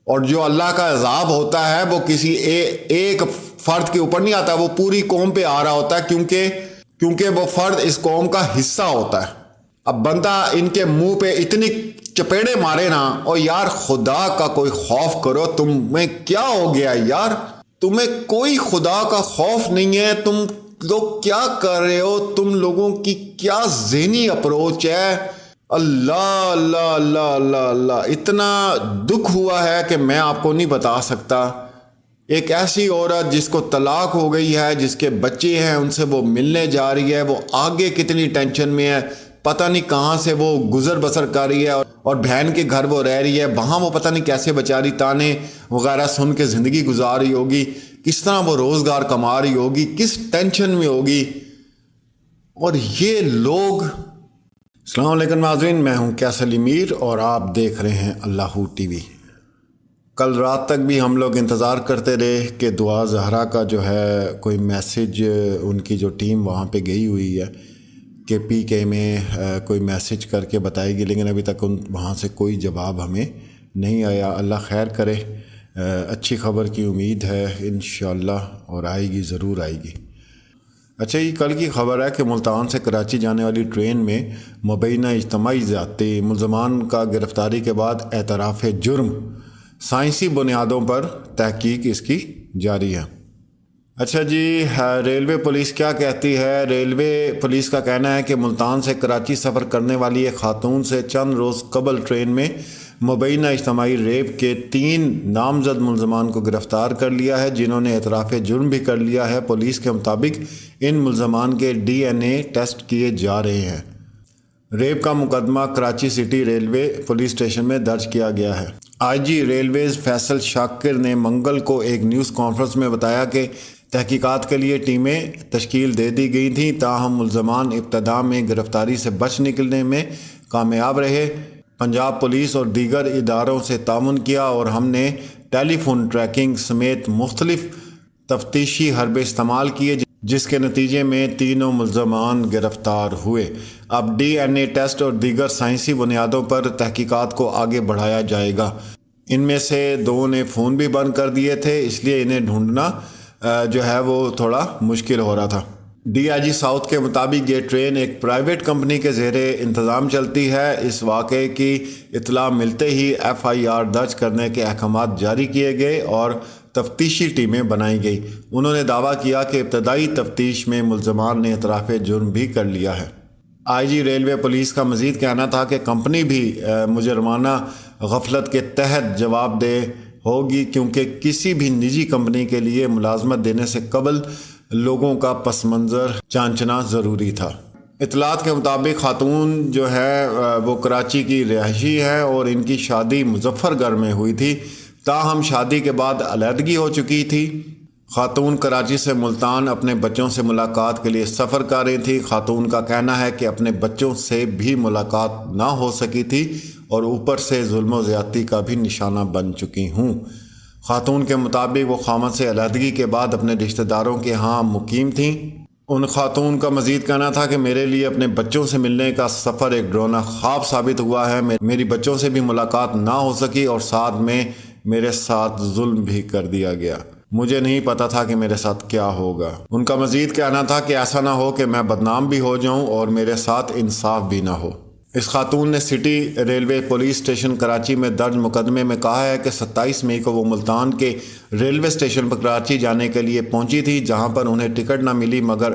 اور جو اللہ کا عذاب ہوتا ہے وہ کسی ایک فرد کے اوپر نہیں آتا، وہ پوری قوم پہ آ رہا ہوتا ہے، کیونکہ وہ فرد اس قوم کا حصہ ہوتا ہے۔ اب بندہ ان کے منہ پہ اتنی چپیڑے مارے نا، اور یار خدا کا کوئی خوف کرو، تمہیں کیا ہو گیا یار؟ تمہیں کوئی خدا کا خوف نہیں ہے؟ تم لوگ کیا کر رہے ہو؟ تم لوگوں کی کیا ذہنی اپروچ ہے؟ اللہ اللہ اللہ اللہ اللہ، اتنا دکھ ہوا ہے کہ میں آپ کو نہیں بتا سکتا۔ ایک ایسی عورت جس کو طلاق ہو گئی ہے، جس کے بچے ہیں، ان سے وہ ملنے جا رہی ہے، وہ آگے کتنی ٹینشن میں ہے، پتہ نہیں کہاں سے وہ گزر بسر کر رہی ہے، اور بہن کے گھر وہ رہ رہی ہے، وہاں وہ پتہ نہیں کیسے بیچاری تانے وغیرہ سن کے زندگی گزار رہی ہوگی، کس طرح وہ روزگار کما رہی ہوگی، کس ٹینشن میں ہوگی۔ اور یہ لوگ، السلام علیکم ناظرین، میں ہوں کیسر علی میر اور آپ دیکھ رہے ہیں اللہ ٹی وی۔ کل رات تک بھی ہم لوگ انتظار کرتے رہے کہ دعا زہرا کا جو ہے کوئی میسج، ان کی جو ٹیم وہاں پہ گئی ہوئی ہے کہ پی کے میں کوئی میسج کر کے بتائے گی، لیکن ابھی تک وہاں سے کوئی جواب ہمیں نہیں آیا۔ اللہ خیر کرے، اچھی خبر کی امید ہے انشاءاللہ، اور آئے گی، ضرور آئے گی۔ اچھا، یہ کل کی خبر ہے کہ ملتان سے کراچی جانے والی ٹرین میں مبینہ اجتماعی زیادتی، ملزمان کا گرفتاری کے بعد اعتراف جرم، سائنسی بنیادوں پر تحقیق اس کی جاری ہے۔ اچھا جی، ریلوے پولیس کیا کہتی ہے؟ ریلوے پولیس کا کہنا ہے کہ ملتان سے کراچی سفر کرنے والی ایک خاتون سے چند روز قبل ٹرین میں مبینہ اجتماعی ریپ کے 3 نامزد ملزمان کو گرفتار کر لیا ہے، جنہوں نے اعتراف جرم بھی کر لیا ہے۔ پولیس کے مطابق ان ملزمان کے DNA ٹیسٹ کیے جا رہے ہیں۔ ریپ کا مقدمہ Karachi city railway police station میں درج کیا گیا ہے۔ آئی جی ریلویز فیصل شاکر نے منگل کو ایک نیوز کانفرنس میں بتایا کہ تحقیقات کے لیے ٹیمیں تشکیل دے دی گئی تھیں، تاہم ملزمان ابتدا میں گرفتاری سے بچ نکلنے میں کامیاب رہے۔ پنجاب پولیس اور دیگر اداروں سے تعاون کیا اور ہم نے ٹیلی فون ٹریکنگ سمیت مختلف تفتیشی حربے استعمال کیے، جس کے نتیجے میں تینوں ملزمان گرفتار ہوئے۔ اب DNA ٹیسٹ اور دیگر سائنسی بنیادوں پر تحقیقات کو آگے بڑھایا جائے گا۔ ان میں سے 2 نے فون بھی بند کر دیے تھے، اس لیے انہیں ڈھونڈنا جو ہے وہ تھوڑا مشکل ہو رہا تھا۔ DIG ساؤتھ کے مطابق یہ ٹرین ایک پرائیویٹ کمپنی کے زیر انتظام چلتی ہے۔ اس واقعے کی اطلاع ملتے ہی FIR درج کرنے کے احکامات جاری کیے گئے اور تفتیشی ٹیمیں بنائی گئی۔ انہوں نے دعویٰ کیا کہ ابتدائی تفتیش میں ملزمان نے اعتراف جرم بھی کر لیا ہے۔ IG ریلوے پولیس کا مزید کہنا تھا کہ کمپنی بھی مجرمانہ غفلت کے تحت جواب دہ ہوگی، کیونکہ کسی بھی نجی کمپنی کے لیے ملازمت دینے سے قبل لوگوں کا پس منظر جانچنا ضروری تھا۔ اطلاعات کے مطابق خاتون جو ہے وہ کراچی کی رہائشی ہے اور ان کی شادی مظفر گڑھ میں ہوئی تھی، تاہم شادی کے بعد علیحدگی ہو چکی تھی۔ خاتون کراچی سے ملتان اپنے بچوں سے ملاقات کے لیے سفر کر رہی تھی۔ خاتون کا کہنا ہے کہ اپنے بچوں سے بھی ملاقات نہ ہو سکی تھی اور اوپر سے ظلم و زیادتی کا بھی نشانہ بن چکی ہوں۔ خاتون کے مطابق وہ خامد سے علیحدگی کے بعد اپنے رشتہ داروں کے ہاں مقیم تھیں۔ ان خاتون کا مزید کہنا تھا کہ میرے لیے اپنے بچوں سے ملنے کا سفر ایک ڈراؤنا خواب ثابت ہوا ہے۔ میری بچوں سے بھی ملاقات نہ ہو سکی اور ساتھ میں میرے ساتھ ظلم بھی کر دیا گیا۔ مجھے نہیں پتا تھا کہ میرے ساتھ کیا ہوگا۔ ان کا مزید کہنا تھا کہ ایسا نہ ہو کہ میں بدنام بھی ہو جاؤں اور میرے ساتھ انصاف بھی نہ ہو۔ اس خاتون نے city railway police station Karachi میں درج مقدمے میں کہا ہے کہ 27 مئی کو وہ ملتان کے ریلوے اسٹیشن پر کراچی جانے کے لیے پہنچی تھی، جہاں پر انہیں ٹکٹ نہ ملی، مگر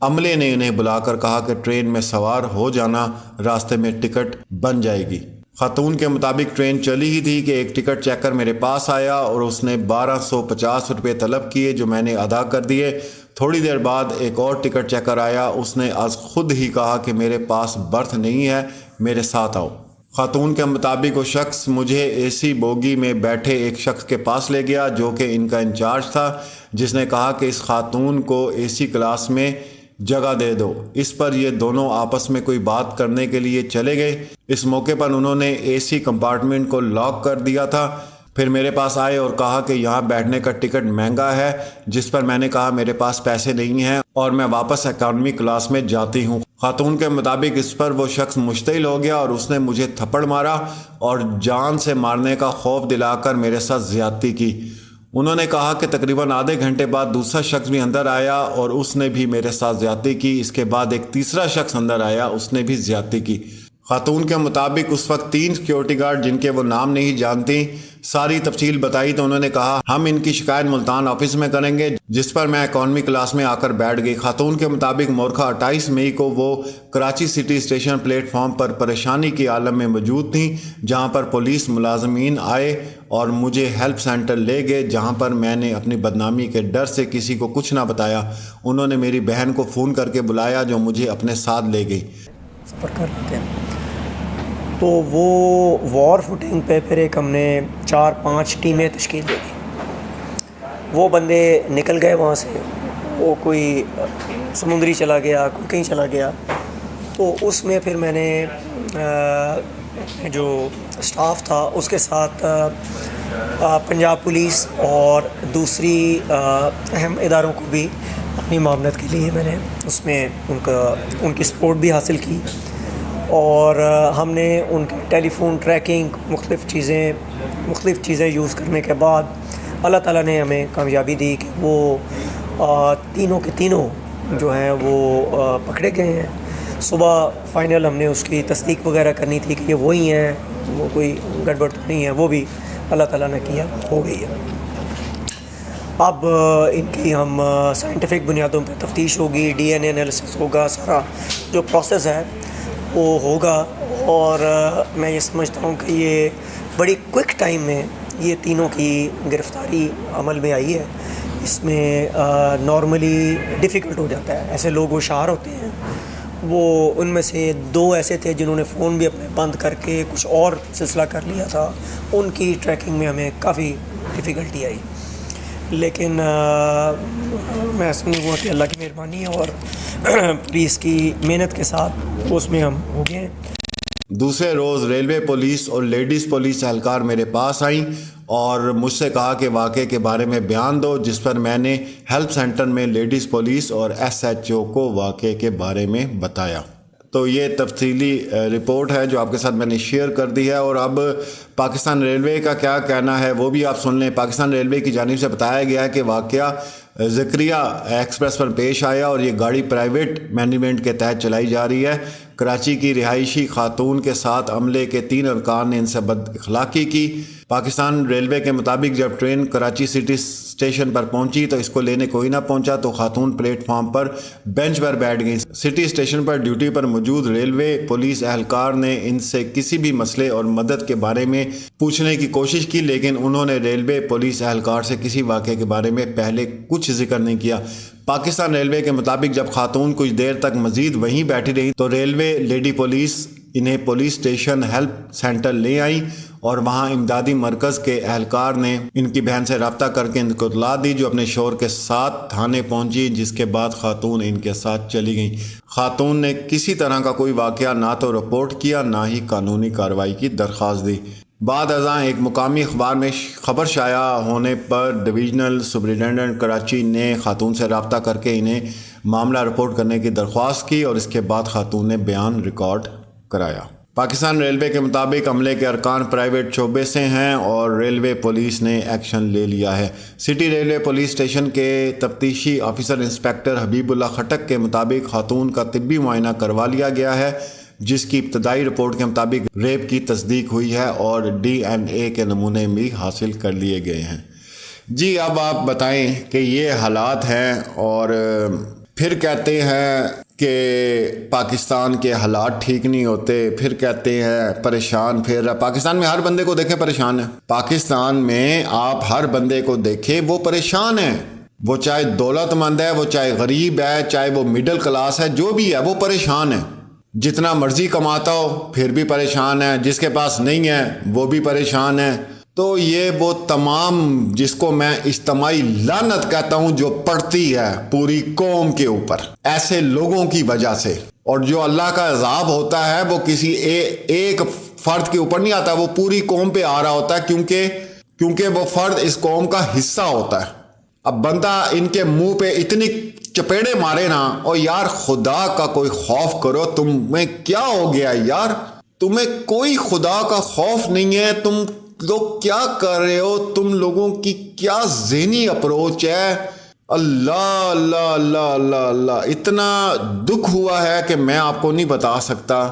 عملے نے انہیں بلا کر کہا کہ ٹرین میں سوار ہو جانا، راستے میں ٹکٹ بن جائے گی۔ خاتون کے مطابق ٹرین چلی ہی تھی کہ ایک ٹکٹ چیکر میرے پاس آیا اور اس نے 1250 روپے طلب کیے، جو میں نے ادا کر دیے۔ تھوڑی دیر بعد ایک اور ٹکٹ چیکر آیا، اس نے از خود ہی کہا کہ میرے پاس برتھ نہیں ہے، میرے ساتھ آؤ۔ خاتون کے مطابق وہ شخص مجھے AC بوگی میں بیٹھے ایک شخص کے پاس لے گیا، جو کہ ان کا انچارج تھا، جس نے کہا کہ اس خاتون کو AC کلاس میں جگہ دے دو۔ اس پر یہ دونوں آپس میں کوئی بات کرنے کے لیے چلے گئے۔ اس موقع پر انہوں نے AC کمپارٹمنٹ کو لاک کر دیا تھا۔ پھر میرے پاس آئے اور کہا کہ یہاں بیٹھنے کا ٹکٹ مہنگا ہے، جس پر میں نے کہا میرے پاس پیسے نہیں ہیں اور میں واپس اکانومی کلاس میں جاتی ہوں۔ خاتون کے مطابق اس پر وہ شخص مشتعل ہو گیا اور اس نے مجھے تھپڑ مارا اور جان سے مارنے کا خوف دلا کر میرے ساتھ زیادتی کی۔ انہوں نے کہا کہ تقریباً آدھے گھنٹے بعد دوسرا شخص بھی اندر آیا اور اس نے بھی میرے ساتھ زیادتی کی۔ اس کے بعد ایک تیسرا شخص اندر آیا، اس نے بھی زیادتی کی۔ خاتون کے مطابق اس وقت 3 سیکیورٹی گارڈ، جن کے وہ نام نہیں جانتی، ساری تفصیل بتائی تو انہوں نے کہا ہم ان کی شکایت ملتان آفس میں کریں گے، جس پر میں اکانومی کلاس میں آ کر بیٹھ گئی۔ خاتون کے مطابق مورخہ 28 مئی کو وہ Karachi city station platform پر پریشانی کی عالم میں موجود تھیں، جہاں پر پولیس ملازمین آئے اور مجھے ہیلپ سینٹر لے گئے، جہاں پر میں نے اپنی بدنامی کے ڈر سے کسی کو کچھ نہ بتایا۔ انہوں نے میری بہن کو فون کر کے بلایا جو مجھے اپنے ساتھ لے گئی۔ تو وہ وار فوٹنگ پہ پھر ایک ہم نے 4-5 ٹیمیں تشکیل دے دی۔ وہ بندے نکل گئے وہاں سے، وہ کوئی سمندری چلا گیا، کوئی کہیں چلا گیا۔ تو اس میں پھر میں نے جو اسٹاف تھا اس کے ساتھ پنجاب پولیس اور دوسری اہم اداروں کو بھی اپنی معاونت کے لیے میں نے اس میں ان کی سپورٹ بھی حاصل کی، اور ہم نے ان کی ٹیلی فون ٹریکنگ مختلف چیزیں یوز کرنے کے بعد اللہ تعالیٰ نے ہمیں کامیابی دی کہ وہ تینوں کے تینوں جو ہیں وہ پکڑے گئے ہیں۔ صبح فائنل ہم نے اس کی تصدیق وغیرہ کرنی تھی کہ یہ وہی ہیں، وہ کوئی گڑبڑ تو نہیں ہے، وہ بھی اللہ تعالیٰ نے کیا، ہو گئی ہے۔ اب ان کی ہم سائنٹیفک بنیادوں پہ تفتیش ہوگی، ڈی این اے انالیسس ہوگا، سارا جو پروسیس ہے وہ ہوگا، اور میں یہ سمجھتا ہوں کہ یہ بڑی کوئک ٹائم میں یہ تینوں کی گرفتاری عمل میں آئی ہے۔ اس میں نارملی ڈیفیکلٹ ہو جاتا ہے، ایسے لوگ ہوشیار ہوتے ہیں، وہ ان میں سے 2 ایسے تھے جنہوں نے فون بھی اپنے بند کر کے کچھ اور سلسلہ کر لیا تھا، ان کی ٹریکنگ میں ہمیں کافی ڈیفیکلٹی آئی، لیکن میں سمجھوں گا کہ اللہ کی مہربانی ہے اور پولیس کی محنت کے ساتھ اس میں ہم ہو گئے ہیں۔ دوسرے روز ریلوے پولیس اور لیڈیز پولیس اہلکار میرے پاس آئیں اور مجھ سے کہا کہ واقعے کے بارے میں بیان دو، جس پر میں نے ہیلپ سینٹر میں لیڈیز پولیس اور ایس ایچ او کو واقعے کے بارے میں بتایا۔ تو یہ تفصیلی رپورٹ ہے جو آپ کے ساتھ میں نے شیئر کر دی ہے، اور اب پاکستان ریلوے کا کیا کہنا ہے وہ بھی آپ سن لیں۔ پاکستان ریلوے کی جانب سے بتایا گیا ہے کہ واقعہ ذکریہ ایکسپریس پر پیش آیا اور یہ گاڑی پرائیویٹ مینجمنٹ کے تحت چلائی جا رہی ہے۔ کراچی کی رہائشی خاتون کے ساتھ عملے کے 3 ارکان نے ان سے بد اخلاقی کی۔ پاکستان ریلوے کے مطابق جب ٹرین کراچی سٹی اسٹیشن پر پہنچی تو اس کو لینے کوئی نہ پہنچا تو خاتون پلیٹ فارم پر بینچ پر بیٹھ گئی۔ سٹی اسٹیشن پر ڈیوٹی پر موجود ریلوے پولیس اہلکار نے ان سے کسی بھی مسئلے اور مدد کے بارے میں پوچھنے کی کوشش کی، لیکن انہوں نے ریلوے پولیس اہلکار سے کسی واقعے کے بارے میں پہلے کچھ ذکر نہیں کیا۔ پاکستان ریلوے کے مطابق جب خاتون کچھ دیر تک مزید وہیں بیٹھی رہی تو ریلوے لیڈی پولیس انہیں پولیس اسٹیشن ہیلپ سینٹر لے آئیں، اور وہاں امدادی مرکز کے اہلکار نے ان کی بہن سے رابطہ کر کے ان کو اطلاع دی، جو اپنے شوہر کے ساتھ تھانے پہنچی، جس کے بعد خاتون ان کے ساتھ چلی گئیں۔ خاتون نے کسی طرح کا کوئی واقعہ نہ تو رپورٹ کیا، نہ ہی قانونی کارروائی کی درخواست دی۔ بعد ازاں ایک مقامی اخبار میں خبر شائع ہونے پر ڈویژنل سپرنٹینڈنٹ کراچی نے خاتون سے رابطہ کر کے انہیں معاملہ رپورٹ کرنے کی درخواست کی، اور اس کے بعد خاتون نے بیان ریکارڈ کرایا۔ پاکستان ریلوے کے مطابق عملے کے ارکان پرائیویٹ شعبے سے ہیں اور ریلوے پولیس نے ایکشن لے لیا ہے۔ سٹی ریلوے پولیس اسٹیشن کے تفتیشی آفیسر انسپیکٹر حبیب اللہ خٹک کے مطابق خاتون کا طبی معائنہ کروا لیا گیا ہے، جس کی ابتدائی رپورٹ کے مطابق ریپ کی تصدیق ہوئی ہے اور ڈی این اے کے نمونے بھی حاصل کر لیے گئے ہیں۔ جی اب آپ بتائیں کہ یہ حالات ہیں، اور پھر کہتے ہیں کہ پاکستان کے حالات ٹھیک نہیں ہوتے، پھر کہتے ہیں پریشان۔ پھر پاکستان میں ہر بندے کو دیکھیں پریشان ہے، پاکستان میں آپ ہر بندے کو دیکھیں وہ پریشان ہے، وہ چاہے دولت مند ہے، وہ چاہے غریب ہے، چاہے وہ مڈل کلاس ہے، جو بھی ہے وہ پریشان ہے۔ جتنا مرضی کماتا ہو پھر بھی پریشان ہے، جس کے پاس نہیں ہے وہ بھی پریشان ہے۔ تو یہ وہ تمام جس کو میں اجتماعی لعنت کہتا ہوں جو پڑتی ہے پوری قوم کے اوپر ایسے لوگوں کی وجہ سے، اور جو اللہ کا عذاب ہوتا ہے وہ کسی ایک فرد کے اوپر نہیں آتا، وہ پوری قوم پہ آ رہا ہوتا ہے، کیونکہ وہ فرد اس قوم کا حصہ ہوتا ہے۔ اب بندہ ان کے منہ پہ اتنی چپیڑے مارے نا، اور یار خدا کا کوئی خوف کرو، تمہیں کیا ہو گیا یار؟ تمہیں کوئی خدا کا خوف نہیں ہے؟ تم لوگ کیا کر رہے ہو؟ تم لوگوں کی کیا ذہنی اپروچ ہے؟ اللہ اللہ اللہ اللہ اللہ، اتنا دکھ ہوا ہے کہ میں آپ کو نہیں بتا سکتا۔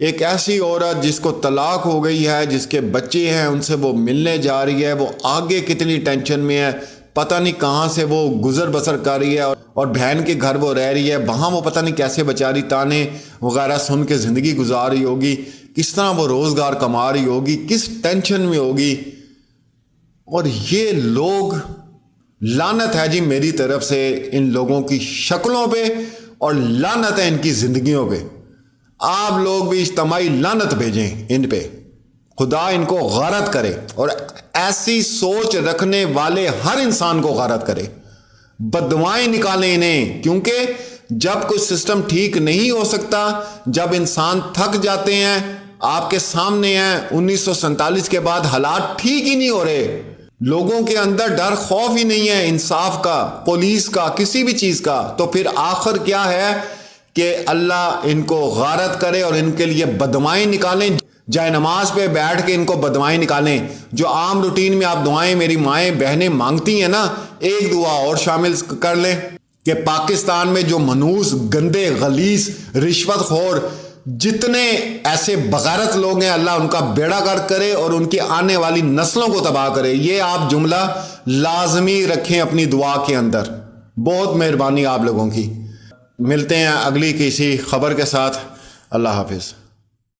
ایک ایسی عورت جس کو طلاق ہو گئی ہے، جس کے بچے ہیں، ان سے وہ ملنے جا رہی ہے، وہ آگے کتنی ٹینشن میں ہے، پتہ نہیں کہاں سے وہ گزر بسر کر رہی ہے، اور بہن کے گھر وہ رہ رہی ہے، وہاں وہ پتہ نہیں کیسے بیچاری تانے وغیرہ سن کے زندگی گزار رہی ہوگی، کس طرح وہ روزگار کما رہی ہوگی، کس ٹینشن میں ہوگی۔ اور یہ لوگ، لعنت ہے جی میری طرف سے ان لوگوں کی شکلوں پہ، اور لعنت ہے ان کی زندگیوں پہ۔ آپ لوگ بھی اجتماعی لعنت بھیجیں ان پہ، خدا ان کو غارت کرے، اور ایسی سوچ رکھنے والے ہر انسان کو غارت کرے، بددعائیں نکالیں انہیں، کیونکہ جب کوئی سسٹم ٹھیک نہیں ہو سکتا، جب انسان تھک جاتے ہیں، آپ کے سامنے ہیں 1947 کے بعد حالات ٹھیک ہی نہیں ہو رہے، لوگوں کے اندر ڈر خوف ہی نہیں ہے انصاف کا، پولیس کا، کسی بھی چیز کا، تو پھر آخر کیا ہے کہ اللہ ان کو غارت کرے اور ان کے لیے بددعائیں نکالیں، جائے نماز پہ بیٹھ کے ان کو بددعائیں نکالیں۔ جو عام روٹین میں آپ دعائیں میری مائیں بہنیں مانگتی ہیں نا، ایک دعا اور شامل کر لیں کہ پاکستان میں جو منحوس، گندے، غلیظ، رشوت خور، جتنے ایسے بغیرت لوگ ہیں، اللہ ان کا بیڑا گرک کرے اور ان کی آنے والی نسلوں کو تباہ کرے۔ یہ آپ جملہ لازمی رکھیں اپنی دعا کے اندر۔ بہت مہربانی آپ لوگوں کی۔ ملتے ہیں اگلی کسی خبر کے ساتھ۔ اللہ حافظ۔